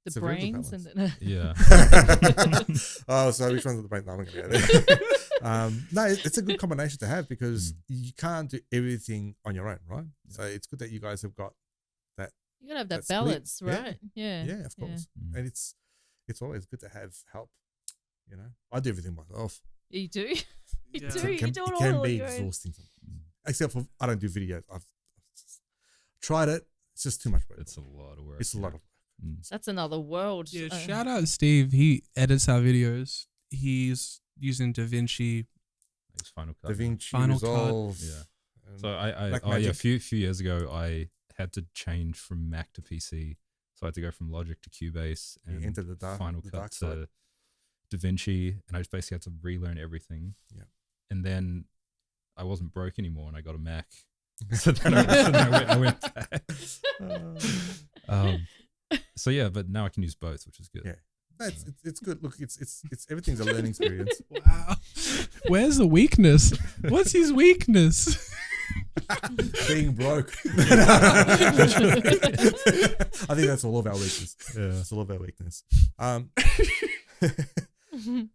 It's The a very good brains and balance. Yeah. Oh, so which one's the brain? No, I'm not going to go there. No, it's a good combination to have because you can't do everything on your own, right? So it's good that you guys have got that. you gotta have that split. balance, Yeah. right? Yeah. Yeah, of course. Mm. And it's always good to have help. You know, I do everything myself. You do. You Yeah. do. You do it It all can on be your own. exhausting sometimes. Except for I don't do videos. I've tried it. It's just too much work. It's a lot of work. It's a lot of Mm. That's another world. Yeah, shout out Steve. He edits our videos. He's using DaVinci. It's Final Cut. DaVinci Final Cut. Resolve. Yeah. and So I Blackmagic. a few years ago I had to change from Mac to PC. So I had to go from Logic to Cubase You and enter the Final dark Cut side. to DaVinci, and I just basically had to relearn everything. Yeah. And then I wasn't broke anymore, and I got a Mac. So then I went back. So yeah, but now I can use both, which is good. Yeah. No, it's good. Look, it's everything's a learning experience. Wow. Where's the weakness? What's his weakness? Being broke. I think that's all of our weakness. Yeah. That's all of our weakness.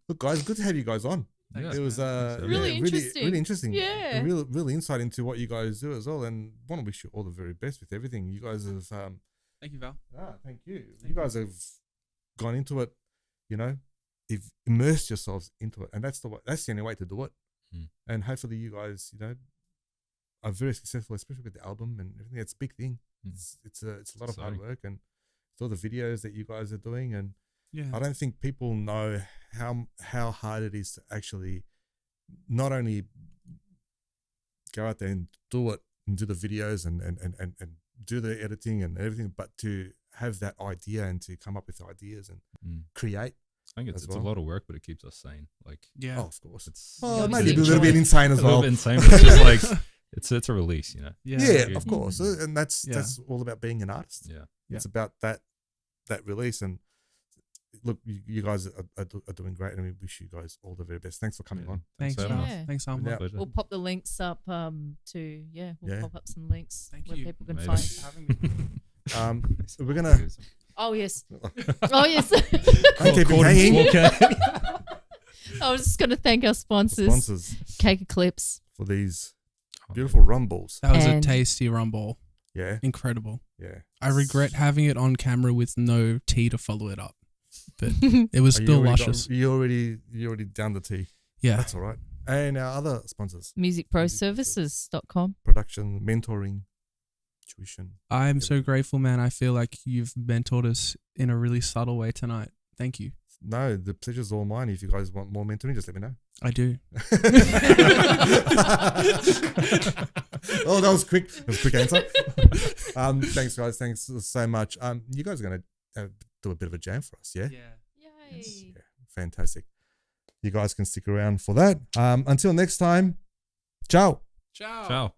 Look, guys, good to have you guys on. Thanks, It was man. Really interesting. really interesting. Yeah. A real insight into what you guys do as well, and want to wish you all the very best with everything. You guys have. Thank you, Val. Thank you. You guys have gone into it. You know, you've immersed yourselves into it, and that's the only way to do it. Mm. And hopefully, you guys, are very successful, especially with the album and everything. It's a big thing. Mm. It's a lot of hard Exciting. work, and it's all the videos that you guys are doing, and Yeah. I don't think people know how hard it is to actually not only go out there and do it and do the videos and do the editing and everything, but to have that idea and to come up with ideas and create. I think it's As a well. lot of work, but it keeps us sane. Like Yeah. Oh, of course. it's Oh, Obviously maybe a enjoy little bit it. insane as a little well. bit insane, but it's just like it's a release, you know. Yeah, Yeah. of course. And that's Yeah. all about being an artist. Yeah. It's about that release. And look, you guys are doing great, and we wish you guys all the very best. Thanks for coming Yeah. on. Thanks, for having Val. us. Yeah. Thanks, Alma. Yeah. Pleasure. We'll pop the links up we'll pop up some links Thank where you. people can Amazing. find. We're gonna. Oh yes. Oh yes. I'm keeping hanging. I was just gonna thank our sponsors, Sponsors Cake Eclipse. for these beautiful rumbles. That was And- a tasty rumble. Yeah, Incredible. yeah. I regret having it on camera with no tea to follow it up, but it was Are you still already luscious. you already down the tea. Yeah. That's all right. And our other sponsors: MusicProServices.com. production, mentoring, tuition. I'm so grateful, man. I feel like you've mentored us in a really subtle way tonight. Thank you. No, the pleasure's all mine. If you guys want more mentoring, just let me know. I do. Oh, that was quick. That was a quick answer. Thanks, guys. Thanks so much. You guys are gonna do a bit of a jam for us, yeah? Yay. Yeah, fantastic. You guys can stick around for that. Until next time, ciao. Ciao. Ciao.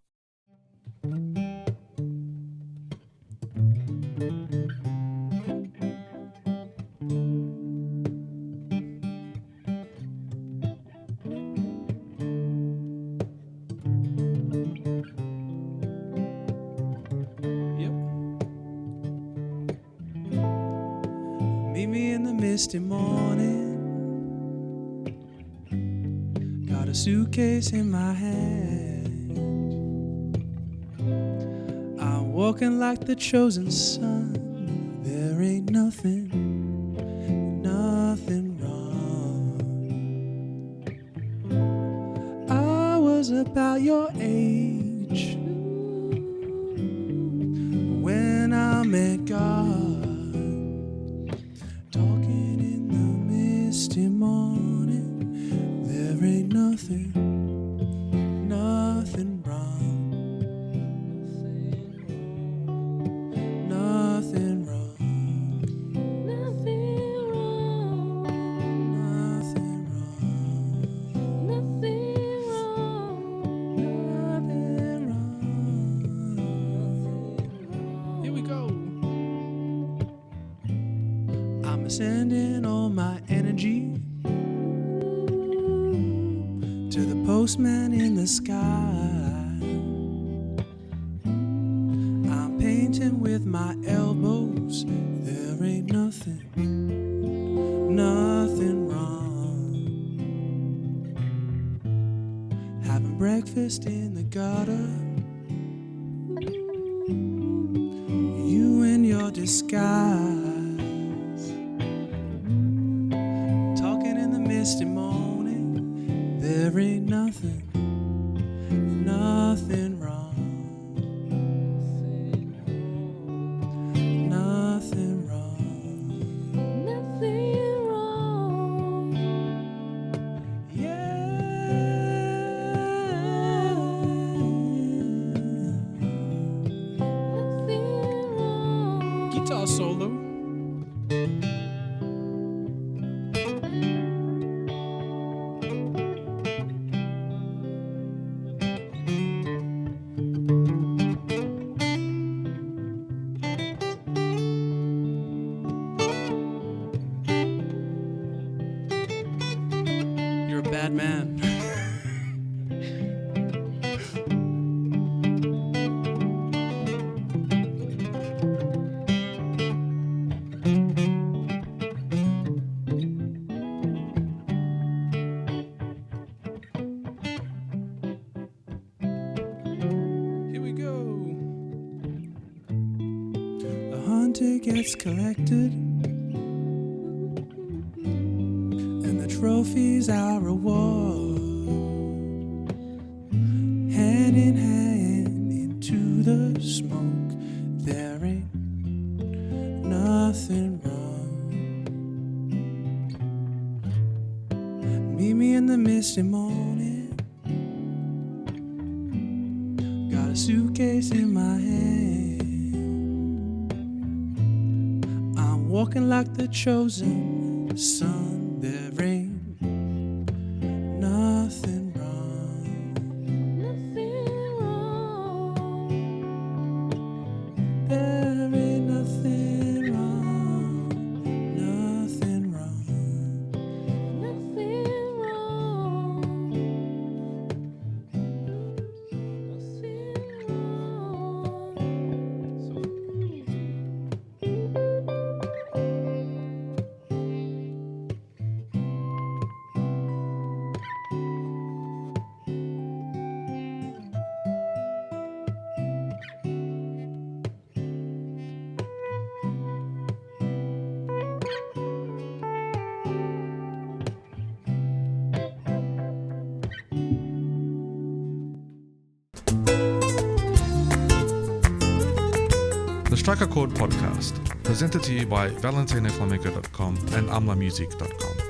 Yep. Meet me in the misty morning. Got a suitcase in my hand. I'm walking like the chosen son. There ain't nothing wrong. I was about your age when I met God, talking in the misty morning. There ain't nothing wrong. Nothing wrong. Nothing wrong. Nothing wrong. Nothing wrong. Nothing wrong. Here we go. I'm sending all my energy to the postman in the sky. I'm painting pointing with my elbows. There ain't nothing wrong. Having breakfast in the gutter. You in your disguise, talking in the misty morning. There ain't nothing wrong. Nothing wrong. Nothing wrong. Yeah. Nothing wrong. Guitar solo. You're a bad man. Here we go. A hunter gets collected, and the trophies are reward. Hand in hand into the smoke. There ain't nothing wrong. Meet me in the misty morning. Got a suitcase in my hand. I'm walking like the chosen son. There ain't nothing wrong. Nothing wrong. There ain't nothing wrong. Nothing wrong. Nothing wrong. The Strike A Chord podcast, presented to you by valentinoflamenco.com and amlamusic.com.